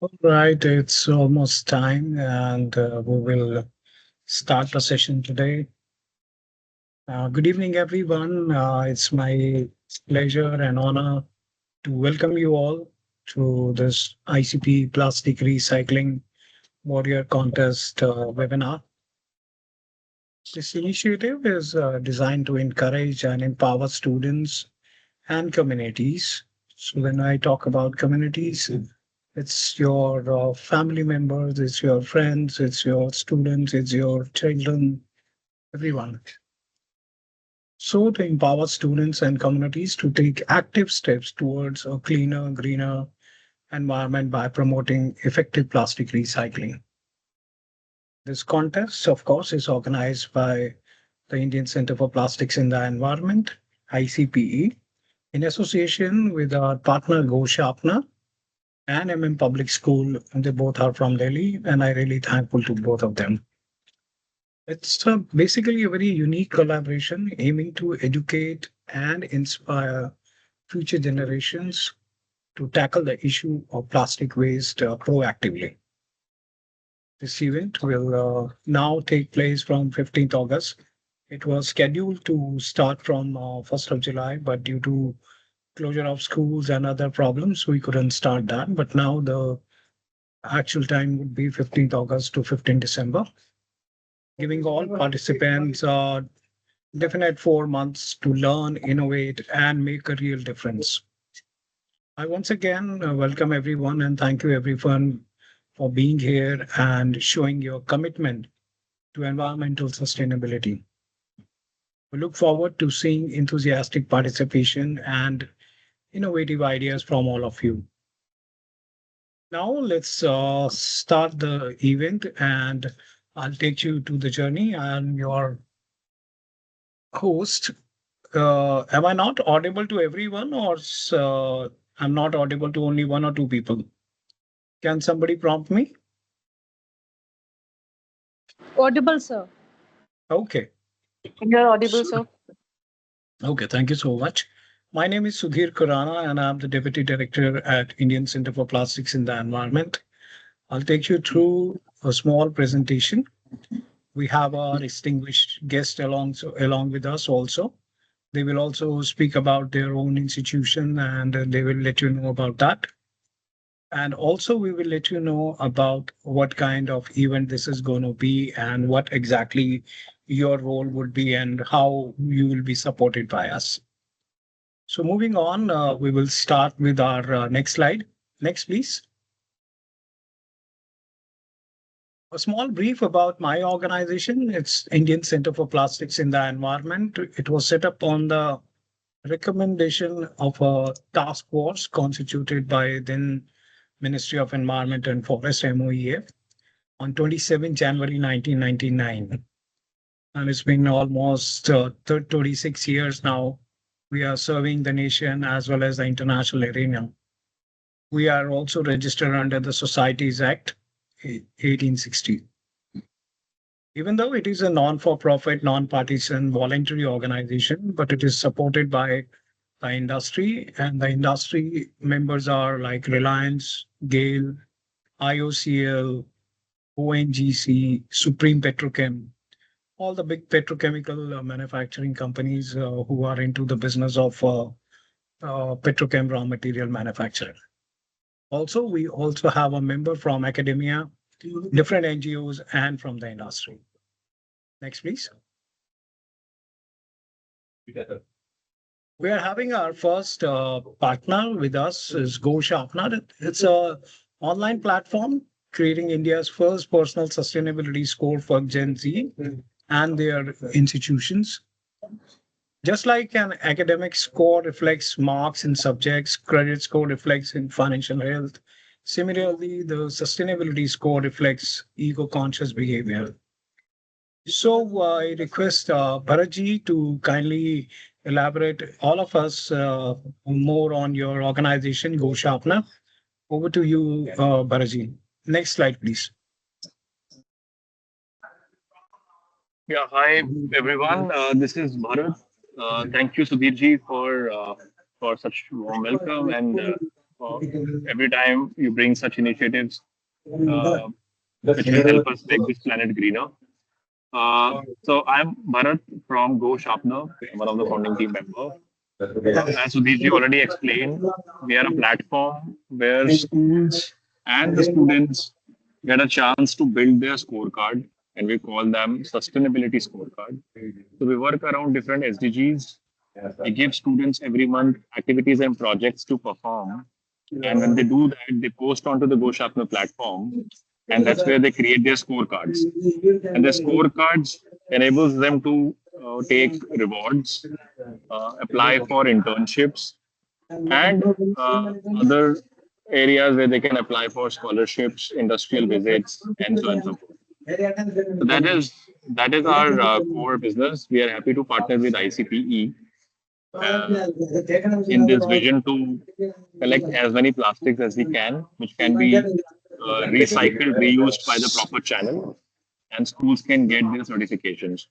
All right, it's almost time, and we will start the session today. Good evening, everyone. It's my pleasure and honor to welcome you all to this ICP Plastic Recycling Warrior Contest webinar. This initiative is designed to encourage and empower students and communities. So, when I talk about communities, it's your family members, it's your friends, it's your students, it's your children, everyone. So, to empower students and communities to take active steps towards a cleaner, greener environment by promoting effective plastic recycling. This contest, of course, is organized by the Indian Center for Plastics in the Environment, ICPE, in association with our partner Go Sharpener and MM Public School. And they both are from Delhi, and I really thankful to both of them. It's basically a very unique collaboration aiming to educate and inspire future generations to tackle the issue of plastic waste proactively. This event will now take place from 15th August. It was scheduled to start from 1st of July, but due to closure of schools and other problems, we couldn't start that. But now the actual time would be 15th August to 15th December, giving all participants definite 4 months to learn, innovate, and make a real difference. I once again welcome everyone and thank you everyone for being here and showing your commitment to environmental sustainability. We look forward to seeing enthusiastic participation and innovative ideas from all of you. Now let's start the event and I'll take you to the journey. I'm your host. Am I not audible to everyone or I'm not audible to only one or two people? Can somebody prompt me? Audible, sir. Okay. You're audible, So, sir. okay, thank you so much. My name is Sudhir Kurana and I'm the Deputy Director at Indian Center for Plastics in the Environment. I'll take you through a small presentation. We have our distinguished guest along with us also. They will also speak about their own institution and they will let you know about that. And also, we will let you know about what kind of event this is going to be and what exactly your role would be and how you will be supported by us. So, moving on, we will start with our next slide. Next, please. A small brief about my organization. It's Indian Center for Plastics in the Environment. It was set up on the recommendation of a task force constituted by then Ministry of Environment and Forest MOEF on 27 January 1999. And it's been almost 26 years now. We are serving the nation as well as the international arena. We are also registered under the Societies Act 1860. Even though it is a non-for-profit, non-partisan, voluntary organization, but it is supported by the industry, and the industry members are like Reliance, GAIL, IOCL, ONGC, Supreme Petrochem, all the big petrochemical manufacturing companies who are into the business of petrochem raw material manufacture. Also, we also have a member from academia, different NGOs, and from the industry. Next, please. We are having our first partner with us is Go Sharpener. It's a online platform creating India's first personal sustainability score for Gen Z and their institutions. Just like an academic score reflects marks in subjects, credit score reflects in financial health. Similarly, the sustainability score reflects eco-conscious behavior. So I request Bharatji to kindly elaborate all of us more on your organization, Go Sharpener. Over to you, Bharatji. Next slide, please. Yeah, hi everyone. This is Bharat. Thank you, Sudhirji, for such warm welcome, and every time you bring such initiatives which will help us make this planet greener. So I'm Bharat from Go Sharpener, one of the founding team members. As Sudhirji already explained, we are a platform where schools and the students get a chance to build their scorecard, and we call them sustainability scorecard. So we work around different SDGs. We give students every month activities and projects to perform. And when they do that, they post onto the Go Sharpener platform, and that's where they create their scorecards. And the scorecards enables them to take rewards, apply for internships, and other areas where they can apply for scholarships, industrial visits, and so on and so forth. So that is our core business. We are happy to partner with ICPE uh, in this vision to collect as many plastics as we can, which can be recycled, reused by the proper channel, and schools can get their certifications.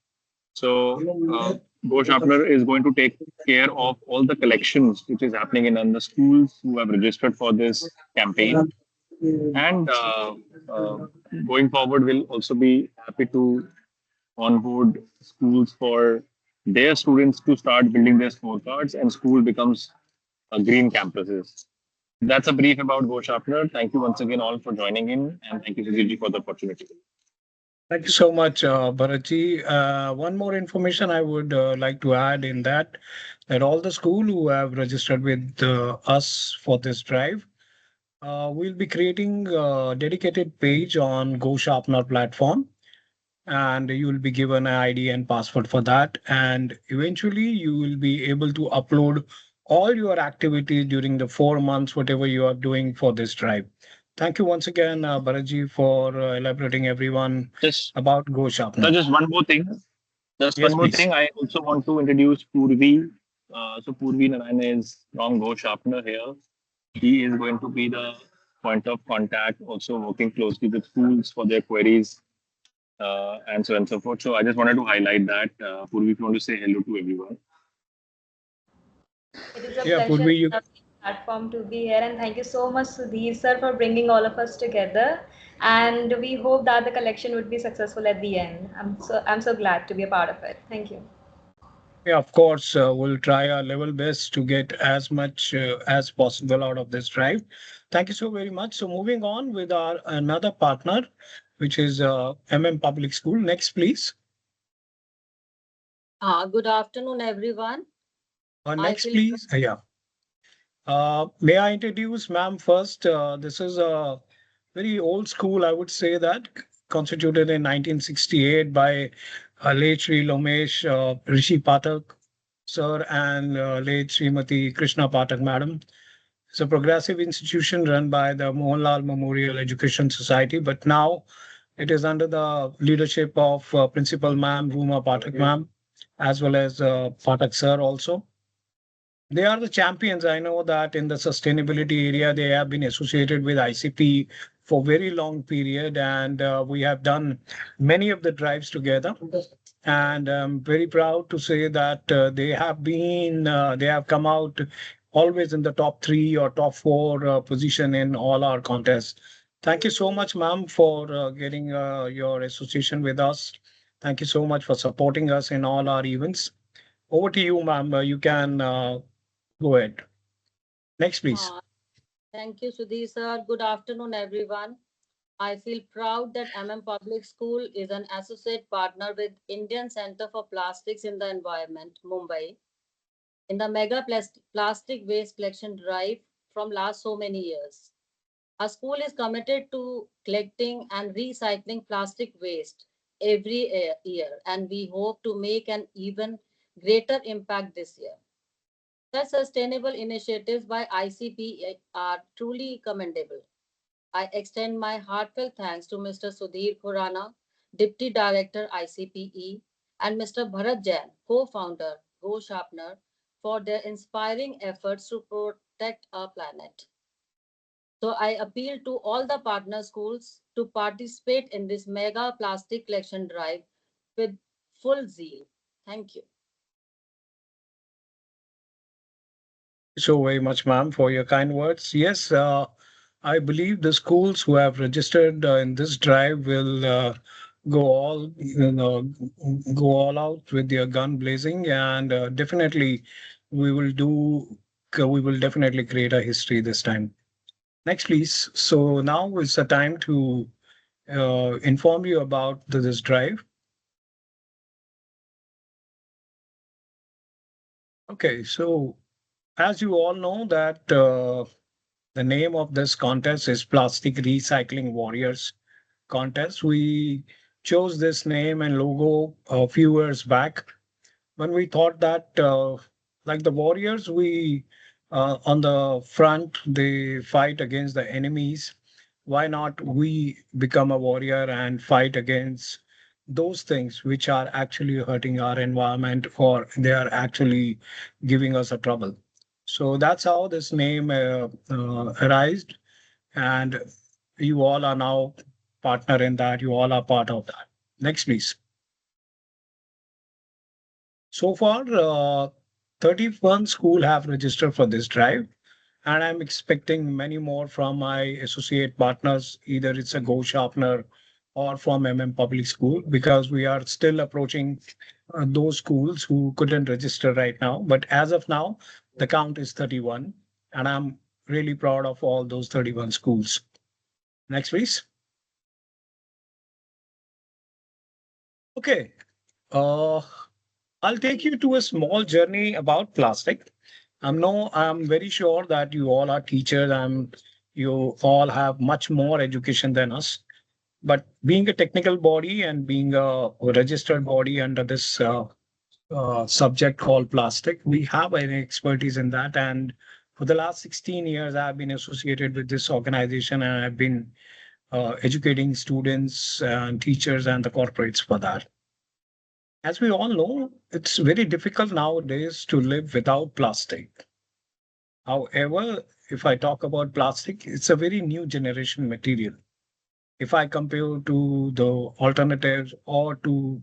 So, Go Sharpener is going to take care of all the collections which is happening in the schools who have registered for this campaign. And going forward, we'll also be happy to onboard schools for their students to start building their scorecards, and school becomes a green campuses. That's a brief about Go Sharpener. Thank you once again all for joining in, and thank you, Sujit, for the opportunity. Thank you so much, Bharatji. One more information I would like to add in that all the school who have registered with us for this drive, we'll be creating a dedicated page on Go Sharpener platform, and you will be given an ID and password for that. And eventually, you will be able to upload all your activities during the 4 months, whatever you are doing for this drive. Thank you once again, Bharatji, for elaborating everyone Just, about Go so Sharpener. just one more thing. Just one Yes, more please. thing. I also want to introduce Purvi. So Purvi Narayan is from Go Sharpener here. He is going to be the point of contact, also working closely with schools for their queries and so on and so forth. So I just wanted to highlight that. Purvi, if you want to say hello to everyone. It is a Yeah, pleasure Purvi, you. and a platform to be here, and thank you so much, Sudhir sir, for bringing all of us together. And we hope that the collection would be successful at the end. I'm so glad to be a part of it. Thank you. Yeah, of course, we'll try our level best to get as much as possible out of this drive. Thank you so very much. So moving on with our another partner, which is Public School. Next, please. Good afternoon, everyone. I Next, feel please. Yeah. May I introduce ma'am first? This is a very old school, I would say that, constituted in 1968 by late Sri Lomesh Rishi Pathak sir and late Srimati Krishna Pathak madam. It's a progressive institution run by the Mohanlal Memorial Education Society, but now it is under the leadership of Principal Ma'am Ruma Pathak ma'am, as well as Pathak sir also. They are the champions. I know that in the sustainability area, they have been associated with ICP for very long period, and we have done many of the drives together. And I'm very proud to say that they have come out always in the top three or top four position in all our contests. Thank you so much, ma'am, for getting your association with us. Thank you so much for supporting us in all our events. Over to you, ma'am. You can go ahead. Next, please. uh, Thank you, Sudhir sir. Good afternoon, everyone. I feel proud that Public School is an associate partner with Indian Center for Plastics in the Environment, Mumbai, in the mega plastic waste collection drive from last so many years. Our school is committed to collecting and recycling plastic waste every year, and we hope to make an even greater impact this year. Such sustainable initiatives by ICP are truly commendable. I extend my heartfelt thanks to Mr. Sudhir Khurana, Deputy Director ICPE, and Mr. Bharat Jain, co-founder Go Sharpener, for their inspiring efforts to protect our planet. So I appeal to all the partner schools to participate in this mega plastic collection drive with full zeal. Thank you. So very much, ma'am, for your kind words. Yes, I believe the schools who have registered in this drive will go all, go all out with their gun blazing, and definitely we will do. We will definitely create a history this time. Next, please. So now is the time to inform you about this drive. Okay, so as you all know that the name of this contest is Plastic Recycling Warriors Contest. We chose this name and logo a few years back when we thought that, like the warriors, we on the front they fight against the enemies. Why not we become a warrior and fight against those things which are actually hurting our environment or they are actually giving us a trouble? So that's how this name arose, and you all are now partner in that. You all are part of that. Next, please. So far, 31 school have registered for this drive, and I'm expecting many more from my associate partners. Either it's a Go Sharpener or from Public School, because we are still approaching those schools who couldn't register right now. But as of now, the count is 31, and I'm really proud of all those 31 schools. Next, please. Okay. Uh, I'll take you to a small journey about plastic. I'm very sure that you all are teachers and you all have much more education than us. But being a technical body and being a registered body under this subject called plastic, we have an expertise in that. And for the last 16 years, I've been associated with this organization, and I've been educating students and teachers and the corporates for that. As we all know, it's very difficult nowadays to live without plastic. However, if I talk about plastic, it's a very new generation material. If I compare to the alternatives or to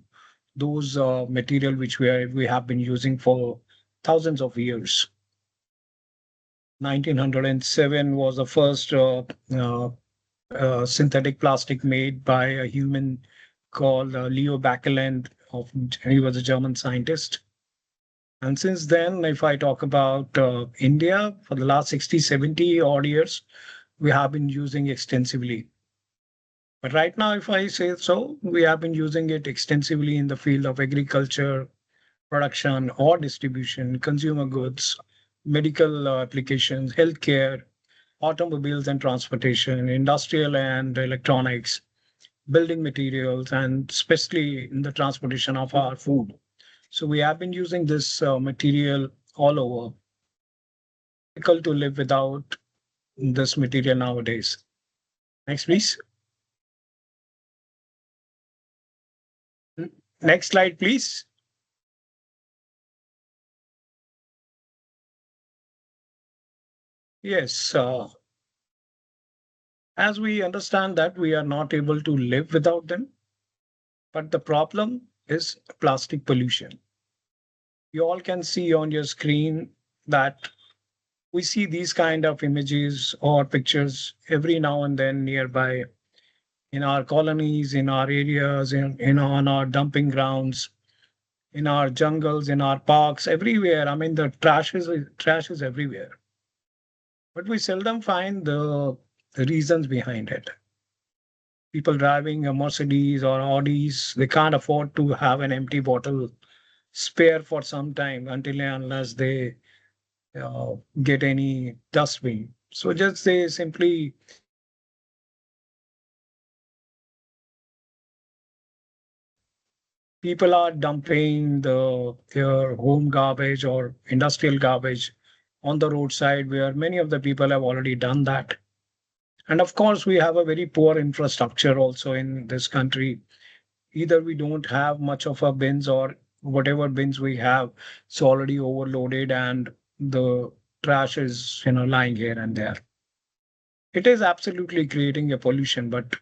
those material which we have been using for thousands of years. 1907 was the first synthetic plastic made by a human called Leo Baekeland. He was a German scientist. And since then, if I talk about India, for the last 60, 70 odd years, we have been using extensively. But right now, if I say so, we have been using it extensively in the field of agriculture, production or distribution, consumer goods, medical applications, healthcare, automobiles and transportation, industrial and electronics, building materials, and especially in the transportation of our food. So we have been using this material all over. Difficult to live without this material nowadays. Next, please. Next slide, please. Yes, as we understand that we are not able to live without them, but the problem is plastic pollution. You all can see on your screen that we see these kind of images or pictures every now and then nearby in our colonies, in our areas, on our dumping grounds, in our jungles, in our parks, everywhere. I mean, the trash is everywhere, but we seldom find the reasons behind it. People driving a Mercedes or Audis, they can't afford to have an empty bottle spare for some time until and unless they get any dustbin. So just they simply people are dumping their home garbage or industrial garbage on the roadside, where many of the people have already done that. And of course, we have a very poor infrastructure also in this country. Either we don't have much of a bins, or whatever bins we have, it's already overloaded and the trash is lying here and there. It is absolutely creating a pollution, but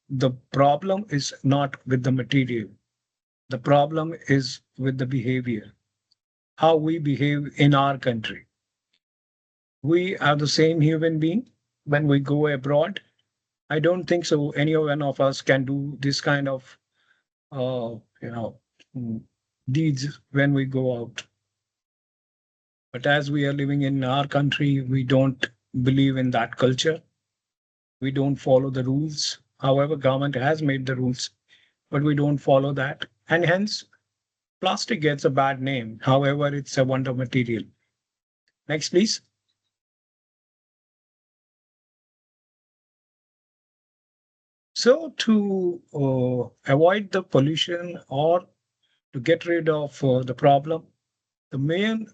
the problem is not with the material. The problem is with the behavior, how we behave in our country. We are the same human being when we go abroad. I don't think so. Any one of us can do this kind of, uh, you know, mm, deeds when we go out. But as we are living in our country, we don't believe in that culture. We don't follow the rules. However, government has made the rules, but we don't follow that. And hence, plastic gets a bad name. However, it's a wonder material. Next, please. So to avoid the pollution or to get rid of the problem, the main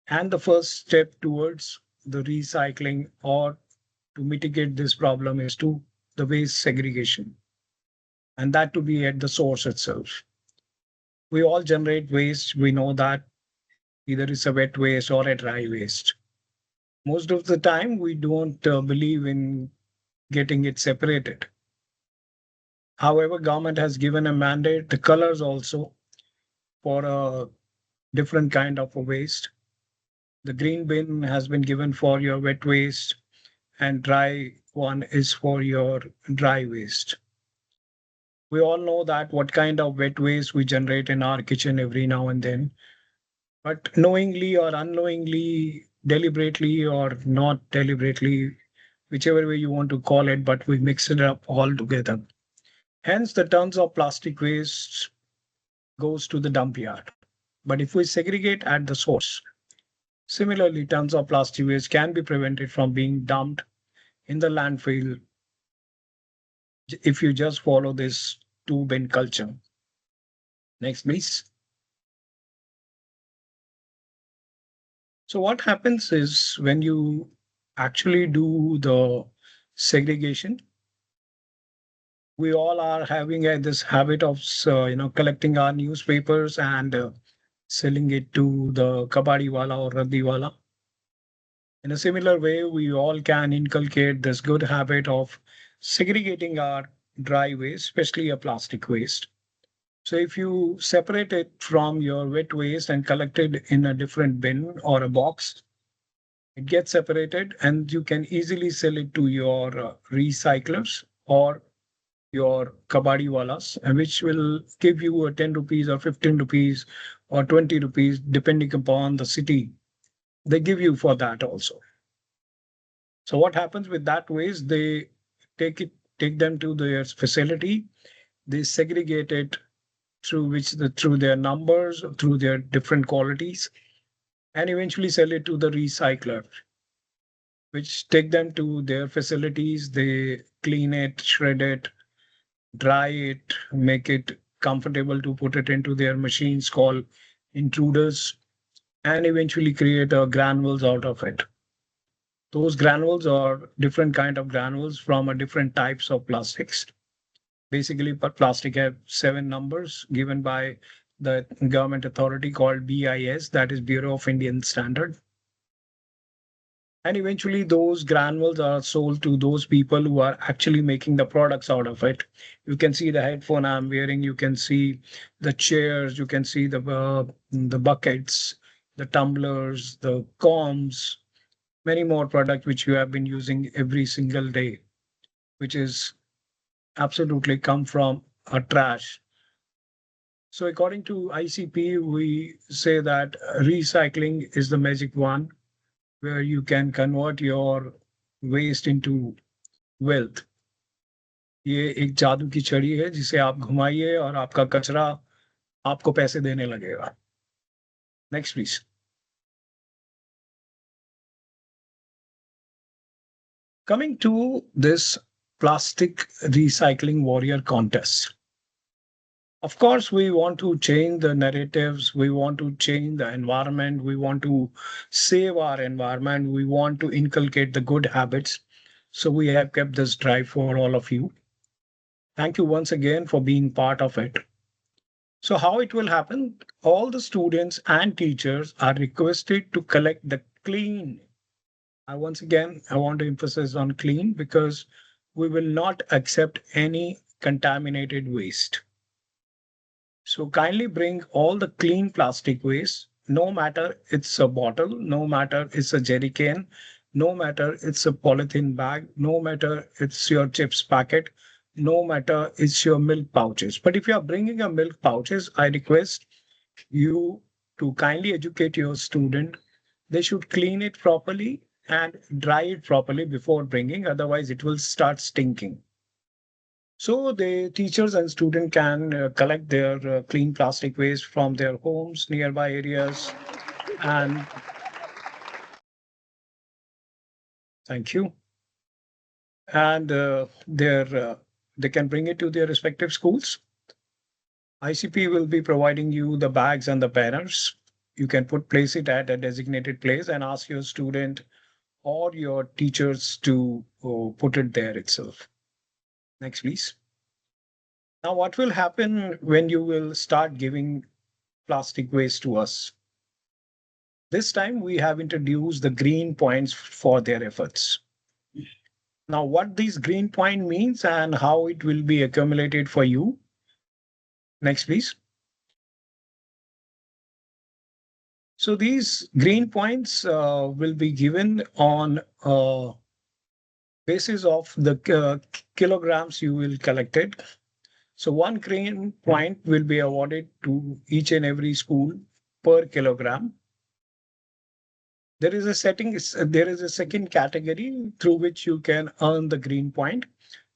and the first step towards the recycling or to mitigate this problem is to the waste segregation, and that to be at the source itself. We all generate waste. We know that either it's a wet waste or a dry waste. Most of the time, we don't believe in getting it separated. However, government has given a mandate, the colors also for a different kind of a waste. The green bin has been given for your wet waste, and dry one is for your dry waste. We all know that what kind of wet waste we generate in our kitchen every now and then, but knowingly or unknowingly, deliberately or not deliberately, whichever way you want to call it, but we mix it up all together. Hence, the tons of plastic waste goes to the dump yard. But if we segregate at the source, similarly, tons of plastic waste can be prevented from being dumped in the landfill if you just follow this two bin culture. Next, please. So, what happens is when you actually do the segregation, we all are having this habit of collecting our newspapers and selling it to the kabadi wala or raddi wala. In a similar way, we all can inculcate this good habit of segregating our dry waste, especially a plastic waste. So if you separate it from your wet waste and collect it in a different bin or a box, it gets separated and you can easily sell it to your recyclers or your kabadi walas, and which will give you a 10 rupees or 15 rupees or 20 rupees, depending upon the city. They give you for that also. So what happens with that waste? They take them to their facility. They segregate it through their numbers, through their different qualities, and eventually sell it to the recycler, which take them to their facilities. They clean it, shred it, dry it, make it comfortable to put it into their machines called intruders, and eventually create granules out of it. Those granules are different kind of granules from a different types of plastics. Basically, but plastic have 7 numbers given by the government authority called BIS, that is Bureau of Indian Standard. And eventually those granules are sold to those people who are actually making the products out of it. You can see the headphone I'm wearing, you can see the chairs, you can see the buckets, the tumblers, the combs, many more products which you have been using every single day, which is absolutely come from a trash. So according to ICPE, we say that recycling is the magic one where you can convert your waste into wealth. ये एक जादू की छड़ी है जिसे आप घुमाइए और आपका कचरा आपको पैसे देने लगेगा. Next, please. Coming to this plastic recycling warrior contest. Of course, we want to change the narratives. We want to change the environment. We want to save our environment. We want to inculcate the good habits. So we have kept this drive for all of you. Thank you once again for being part of it. So how it will happen? All the students and teachers are requested to collect the clean. Once again, I want to emphasize on clean because we will not accept any contaminated waste. So kindly bring all the clean plastic waste no matter it's a bottle, no matter it's a jerry can, no matter it's a polythene bag, no matter it's your chips packet, no matter it's your milk pouches. But if you are bringing a milk pouches, I request you to kindly educate your student. They should clean it properly and dry it properly before bringing, otherwise it will start stinking. So the teachers and student can collect their clean plastic waste from their homes, nearby areas, and thank you. And they can bring it to their respective schools. ICP will be providing you the bags and the banners. You can place it at a designated place and ask your student or your teachers to put it there itself. Next, please. Now, what will happen when you will start giving plastic waste to us? This time we have introduced the green points for their efforts. Now, what this green point means and how it will be accumulated for you. Next, please. So these green points will be given on basis of the kilograms you will collected. So one green point will be awarded to each and every school per kilogram. There is a second category through which you can earn the green point.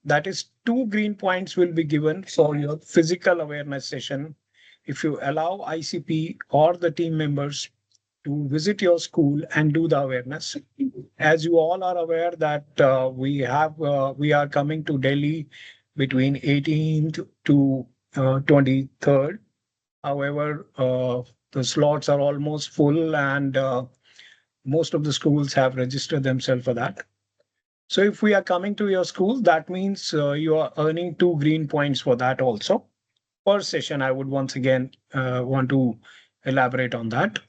That is, 2 green points will be given for your physical awareness session. If you allow ICP or the team members to visit your school and do the awareness. As you all are aware that we are coming to Delhi between 18th to 23rd. However, the slots are almost full and most of the schools have registered themselves for that. So if we are coming to your school, that means you are earning 2 green points for that also. Per session, I would once again want to elaborate on that.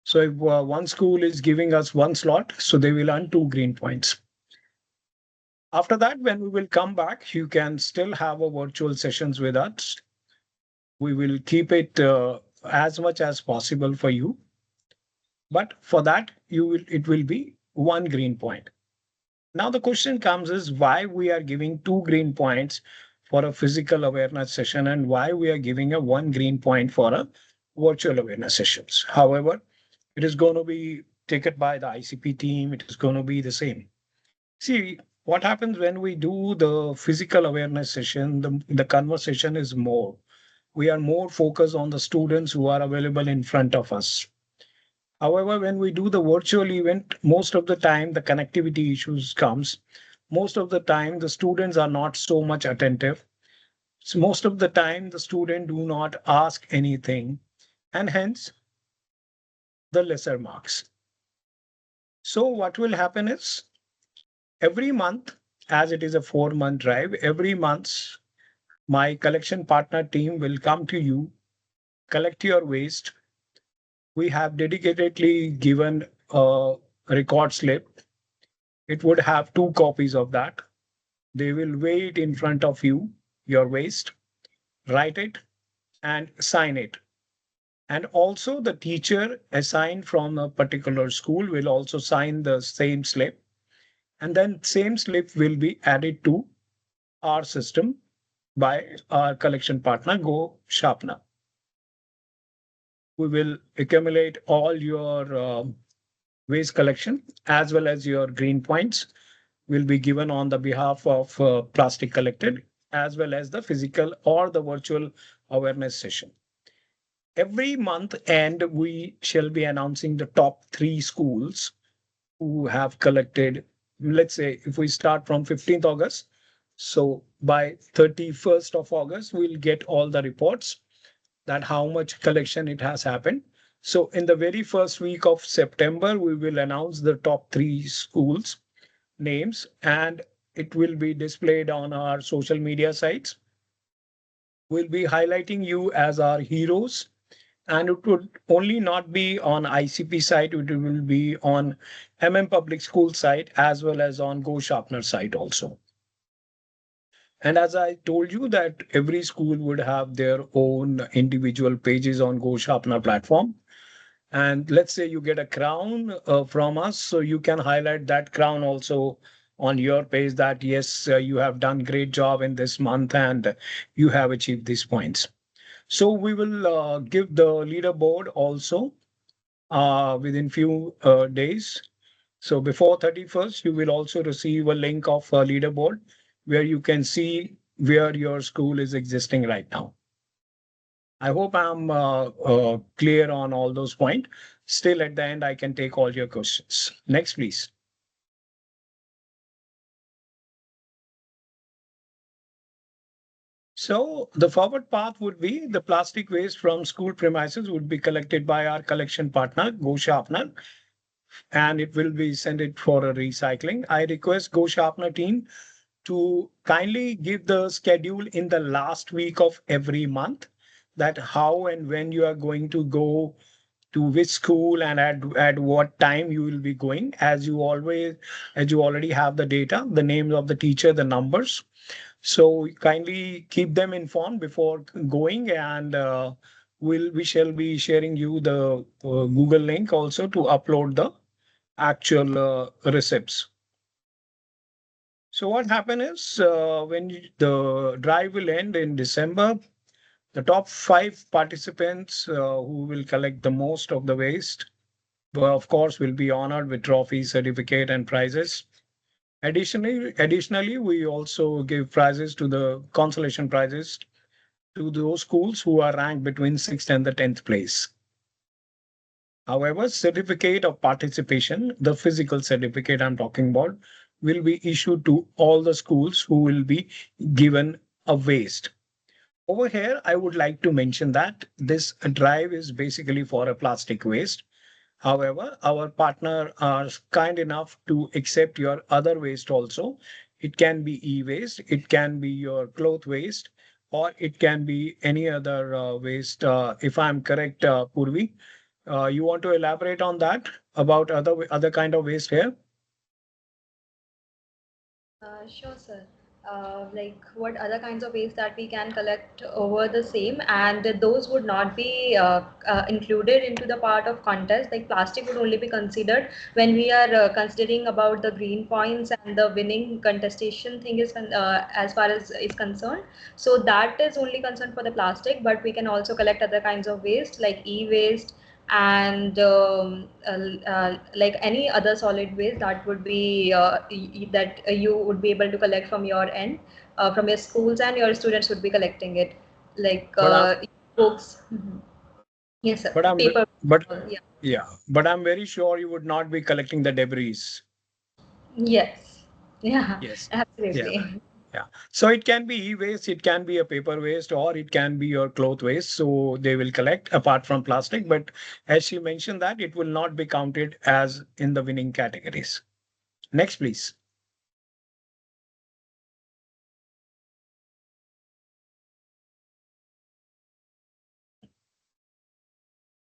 So if one school is giving us one slot, so they will earn 2 green points. After that, when we will come back, you can still have a virtual sessions with us. We will keep it as much as possible for you. But for that, it will be 1 green point. Now the question comes is why we are giving 2 green points for a physical awareness session and why we are giving a 1 green point for a virtual awareness sessions. However, it is going to be taken by the ICP team. It is going to be the same. See, what happens when we do the physical awareness session, the conversation is more. We are more focused on the students who are available in front of us. However, when we do the virtual event, most of the time the connectivity issues comes. Most of the time the students are not so much attentive. So most of the time the student do not ask anything and hence the lesser marks. So what will happen is every month, as it is a 4-month drive, every month my collection partner team will come to you, collect your waste. We have dedicatedly given a record slip. It would have 2 copies of that. They will weigh it in front of you, your waste, write it and sign it. And also the teacher assigned from a particular school will also sign the same slip. And then same slip will be added to our system by our collection partner, Go Sharpener. We will accumulate all your waste collection as well as your green points will be given on the behalf of plastic collected as well as the physical or the virtual awareness session. Every month end, we shall be announcing the top 3 schools who have collected. Let's say if we start from 15th August, so by 31st of August, we'll get all the reports that how much collection it has happened. So in the very first week of September, we will announce the top 3 schools names and it will be displayed on our social media sites. We'll be highlighting you as our heroes and it would only not be on ICP site, it will be on Public School site as well as on Go Sharpener site also. And as I told you that every school would have their own individual pages on Go Sharpener platform. And let's say you get a crown from us, so you can highlight that crown also on your page that yes, you have done great job in this month and you have achieved these points. So we will give the leaderboard also within few days. So before 31st, you will also receive a link of a leaderboard where you can see where your school is existing right now. I hope I'm clear on all those points. Still, at the end, I can take all your questions. Next, please. So the forward path would be the plastic waste from school premises would be collected by our collection partner, Go Sharpener, and it will be sent it for a recycling. I request Go Sharpener team to kindly give the schedule in the last week of every month, that how and when you are going to go to which school and at what time you will be going, as you already have the data, the names of the teacher, the numbers. So kindly keep them informed before going, and we shall be sharing you the Google link also to upload the actual receipts. So what happened is the drive will end in December, the top 5 participants who will collect the most of the waste, of course, will be honored with trophies, certificate, and prizes. Additionally, we also give prizes to the consolation prizes to those schools who are ranked between 6th and the 10th place. However, certificate of participation, the physical certificate I'm talking about, will be issued to all the schools who will be given a waste. Over here, I would like to mention that this drive is basically for a plastic waste. However, our partner are kind enough to accept your other waste also. It can be e-waste, it can be your cloth waste, or it can be any other waste. If I'm correct, Purvi, you want to elaborate on that about other kind of waste here? Sure, sir. Like what other kinds of waste that we can collect over the same, and those would not be included into the part of contest. Like plastic would only be considered when we are considering about the green points and the winning contestation thing is as far as is concerned. So that is only concerned for the plastic, but we can also collect other kinds of waste like e-waste and like any other solid waste that would be that you would be able to collect from your end, from your schools, and your students would be collecting it, like But I'm books. Mhm. Yes, sir. but I'm Paper. but Yeah. yeah, but I'm very sure you would not be collecting the debris. Yes. Yeah. Yes. Yeah. Absolutely. Yeah. So it can be e-waste, it can be a paper waste, or it can be your cloth waste. So they will collect apart from plastic. But as she mentioned that it will not be counted as in the winning categories. Next, please.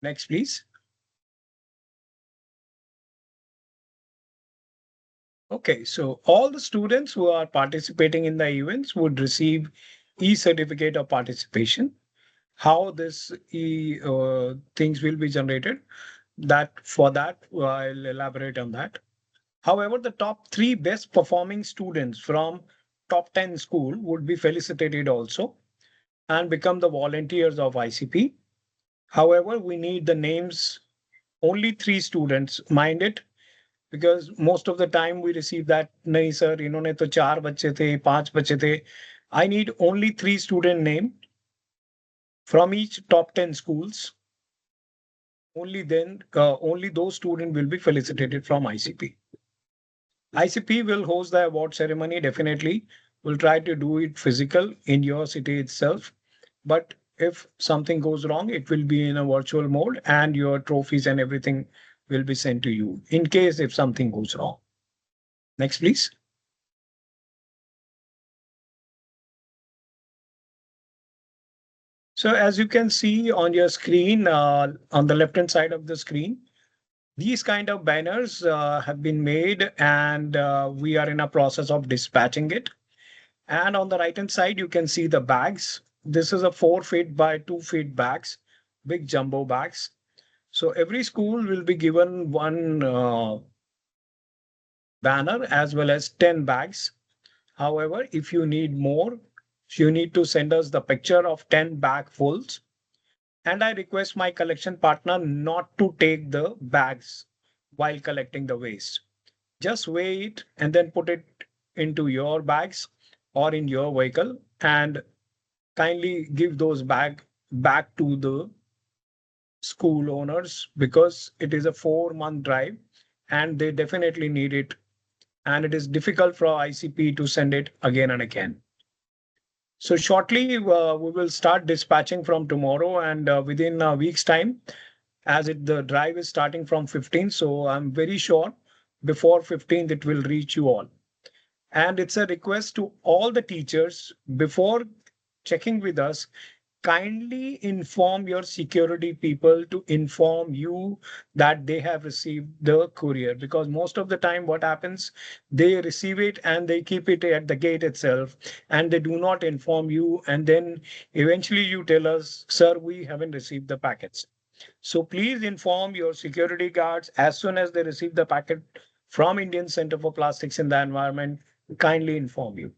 Next, please. Okay, so all the students who are participating in the events would receive e-certificate of participation. How this e things will be generated, that for that I'll elaborate on that. However, the top 3 best performing students from top 10 school would be felicitated also and become the volunteers of ICP. However, we need the names, only 3 students, mind it, because most of the time we receive that, nahi sir, इन्होंने तो 4 बच्चे थे, 5 बच्चे थे. I need only 3 student name from each top 10 schools. Only then, only those students will be felicitated from ICP. ICP will host the award ceremony, definitely. We'll try to do it physical in your city itself. But if something goes wrong, it will be in a virtual mode and your trophies and everything will be sent to you in case if something goes wrong. Next, please. So as you can see on your screen, on the left-hand side of the screen, these kind of banners have been made and we are in a process of dispatching it. And on the right-hand side, you can see the bags. This is a 4 feet by 2 feet bags, big jumbo bags. So every school will be given one banner as well as 10 bags. However, if you need more, you need to send us the picture of 10 bagfuls. And I request my collection partner not to take the bags while collecting the waste. Just weigh it and then put it into your bags or in your vehicle and kindly give those back to the school owners because it is a 4-month drive and they definitely need it. And it is difficult for ICP to send it again and again. So shortly, we will start dispatching from tomorrow and within a week's time, as the drive is starting from 15th. So I'm very sure before 15th, it will reach you all. And it's a request to all the teachers before checking with us, kindly inform your security people to inform you that they have received the courier, because most of the time what happens, they receive it and they keep it at the gate itself and they do not inform you, and then eventually you tell us, sir, we haven't received the packets. So please inform your security guards as soon as they receive the packet from Indian Center for Plastics in the Environment. Kindly inform you.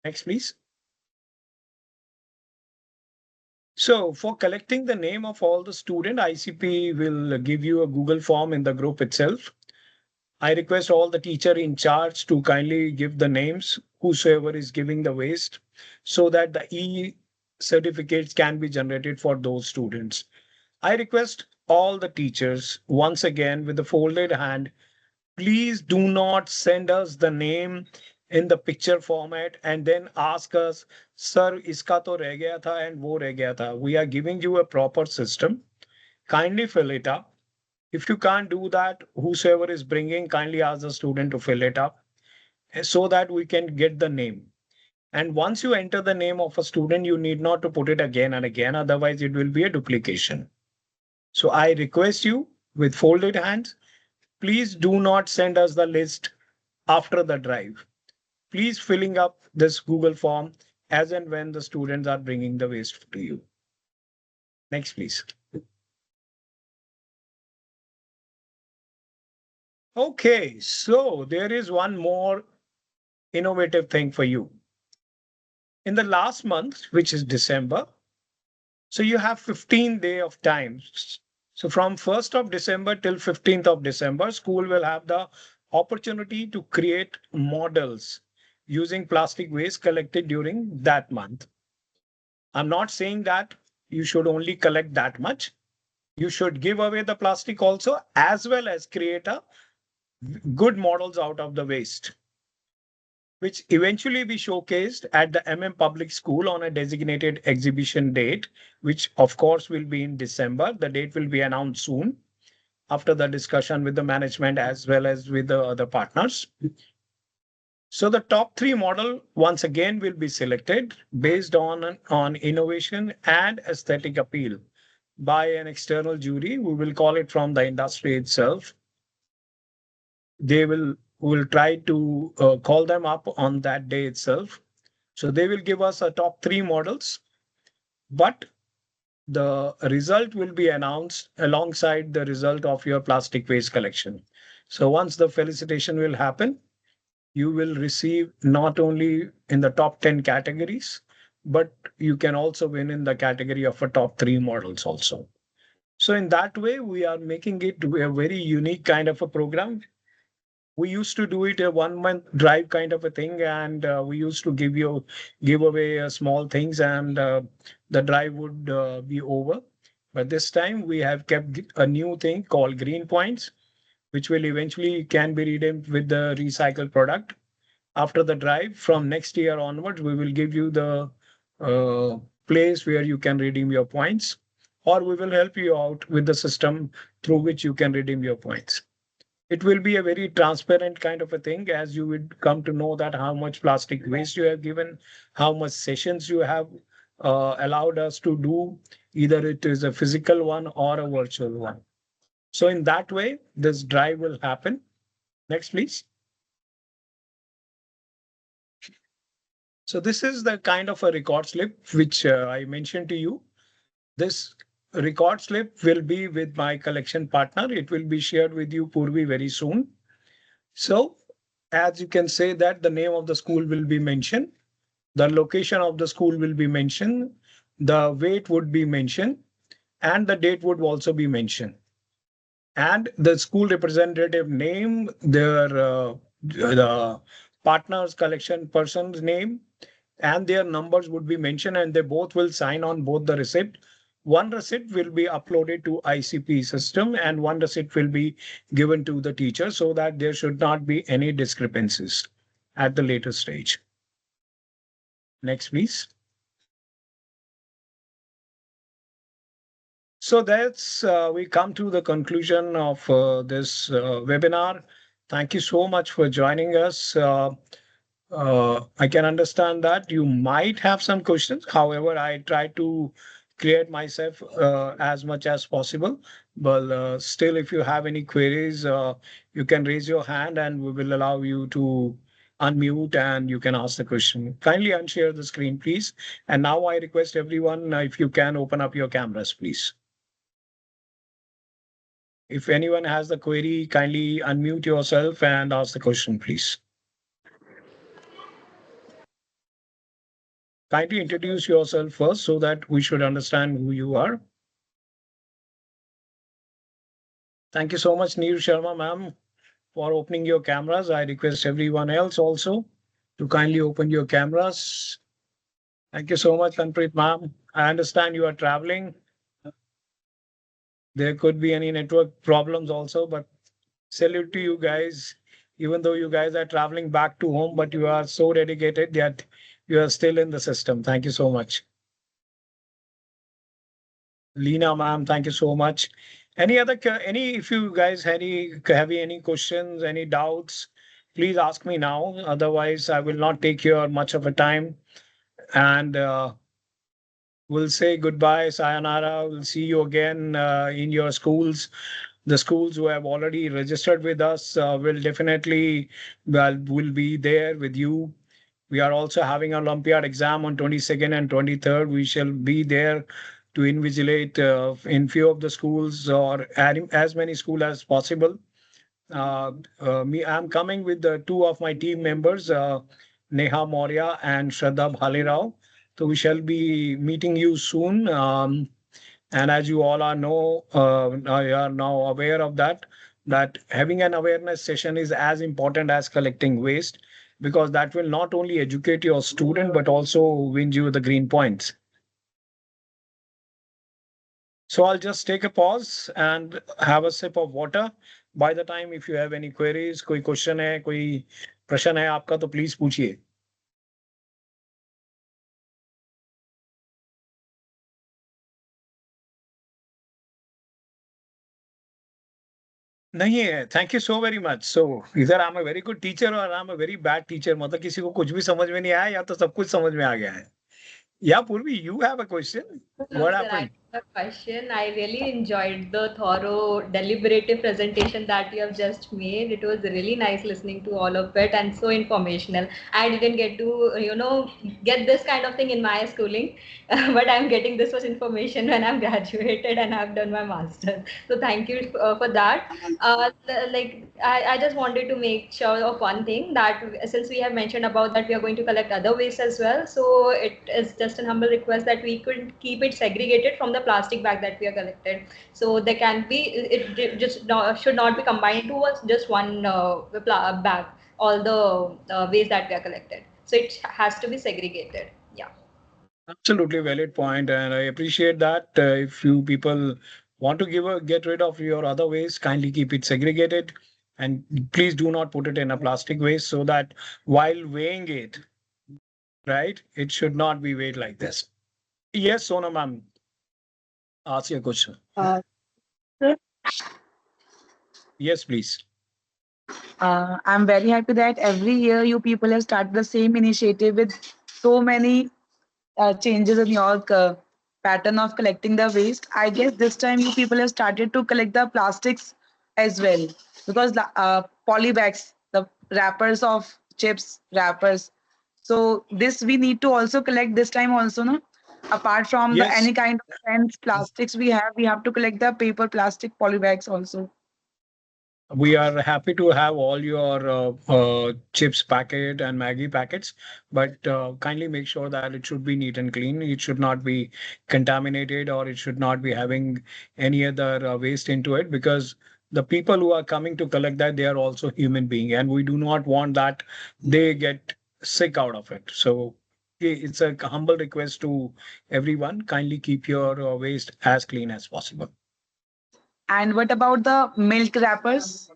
Next, please. So for collecting the name of all the student, ICP will give you a Google form in the group itself. I request all the teacher in charge to kindly give the names, whosoever is giving the waste, so that the e-certificates can be generated for those students. I request all the teachers once again with the folded hand, please do not send us the name in the picture format and then ask us, sir, iska to reh gaya tha and wo reh gaya tha. We are giving you a proper system. Kindly fill it up. If you can't do that, whosoever is bringing, kindly ask the student to fill it up so that we can get the name. And once you enter the name of a student, you need not to put it again and again. Otherwise, it will be a duplication. So I request you with folded hands, please do not send us the list after the drive. Please filling up this Google form as and when the students are bringing the waste to you. Next, please. Okay, so there is one more innovative thing for you. In the last month, which is December, so you have 15 days of time. So from 1st of December till 15th of December, school will have the opportunity to create models using plastic waste collected during that month. I'm not saying that you should only collect that much. You should give away the plastic also, as well as create a good models out of the waste, which eventually be showcased at the Public School on a designated exhibition date, which of course will be in December. The date will be announced soon after the discussion with the management as well as with the other partners. So the top 3 model once again will be selected based on innovation and aesthetic appeal by an external jury. We will call it from the industry itself. They will try to call them up on that day itself. So they will give us a top 3 models, but the result will be announced alongside the result of your plastic waste collection. So once the felicitation will happen, you will receive not only in the top 10 categories, but you can also win in the category of a top 3 models also. So in that way, we are making it a very unique kind of a program. We used to do it a 1 month drive kind of a thing, and we used to give away small things, and the drive would be over. But this time we have kept a new thing called green points, which will eventually can be redeemed with the recycled product. After the drive from next year onwards, we will give you the place where you can redeem your points, or we will help you out with the system through which you can redeem your points. It will be a very transparent kind of a thing, as you would come to know that how much plastic waste you have given, how much sessions you have allowed us to do, either it is a physical one or a virtual one. So in that way, this drive will happen. Next, please. So this is the kind of a record slip which I mentioned to you. This record slip will be with my collection partner. It will be shared with you, Purvi, very soon. So, as you can say that the name of the school will be mentioned, the location of the school will be mentioned, the weight would be mentioned, and the date would also be mentioned. And the school representative name, the partner's collection person's name, and their numbers would be mentioned, and they both will sign on both the receipt. One receipt will be uploaded to ICPE system, and one receipt will be given to the teacher, so that there should not be any discrepancies at the later stage. Next, please. So that's we come to the conclusion of this webinar. Thank you so much for joining us. I can understand that you might have some questions. However, I try to create myself as much as possible. But still, if you have any queries, you can raise your hand and we will allow you to unmute and you can ask the question. Kindly unshare the screen, please. And now I request everyone, if you can open up your cameras, please. If anyone has the query, kindly unmute yourself and ask the question, please. Kindly introduce yourself first so that we should understand who you are. Thank you so much, Neer Sharma, ma'am, for opening your cameras. I request everyone else also to kindly open your cameras. Thank you so much, Tanpreet, ma'am. I understand you are traveling. There could be any network problems also, but salute to you guys. Even though you guys are traveling back to home, but you are so dedicated that you are still in the system. Thank you so much. Leena, ma'am, thank you so much. If you guys have any questions, any doubts, please ask me now. Otherwise, I will not take your much of a time. And we'll say goodbye, sayonara. We'll see you again in your schools. The schools who have already registered with us will definitely will be there with you. We are also having an Olympiad exam on 22nd and 23rd. We shall be there to invigilate in few of the schools or adding as many schools as possible. I'm coming with the two of my team members, Neha Maurya and Shraddha Bhalerao. So we shall be meeting you soon. And as you all are now aware of that having an awareness session is as important as collecting waste, because that will not only educate your student, but also win you the green points. So I'll just take a pause and have a sip of water. By the time, if you have any queries, कोई question है, कोई प्रश्न है आपका, तो please पूछिए. नहीं है. Thank you so very much. So either I'm a very good teacher or I'm a very bad teacher. मतलब किसी को कुछ भी समझ में नहीं आया या तो सब कुछ समझ में आ गया है. Yeah, Purvi, you have a question. No, What sir, happened? I have a question. I really enjoyed the thorough, deliberative presentation that you have just made. It was really nice listening to all of it and so informational. I didn't get to, get this kind of thing in my schooling, but I'm getting this much information when I'm graduated and I've done my master's. So thank you for that. I just wanted to make sure of one thing, that since we have mentioned about that we are going to collect other waste as well, so it is just an humble request that we could keep it segregated from the plastic bag that we are collected. So there can be, should not be combined to just one bag, all the waste that we are collected. So it has to be segregated. Yeah. Absolutely valid point, and I appreciate that. If you people want to get rid of your other waste, kindly keep it segregated, and please do not put it in a plastic waste, so that while weighing it, right, it should not be weighed like this. Yes, Sona ma'am, ask your question. Sir, Yes, please. I'm very happy that every year you people have started the same initiative with so many changes in your pattern of collecting the waste. I guess this time you people have started to collect the plastics as well, because the poly bags, the wrappers of chips wrappers. So this we need to also collect this time also, no? Apart from the Yes, any kind of pens, plastics we have to collect the paper, plastic, polybags also. we are happy to have all your chips packet and Maggie packets, but kindly make sure that it should be neat and clean. It should not be contaminated or it should not be having any other waste into it, because the people who are coming to collect that, they are also human being, and we do not want that they get sick out of it. So it's a humble request to everyone. Kindly keep your waste as clean as possible. And what about the milk wrappers?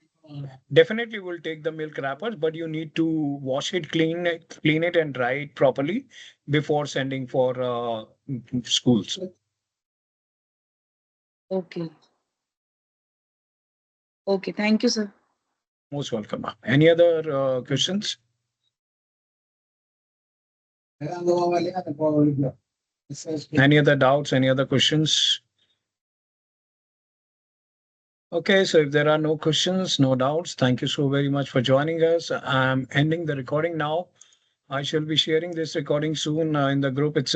Definitely will take the milk wrappers, but you need to wash it, clean it, and dry it properly before sending for schools. Okay. Okay. Thank you, sir. Most welcome, ma'am. Any other questions? Any other doubts? Any other questions? Okay, so if there are no questions, no doubts, thank you so very much for joining us. I'm ending the recording now. I shall be sharing this recording soon in the group itself.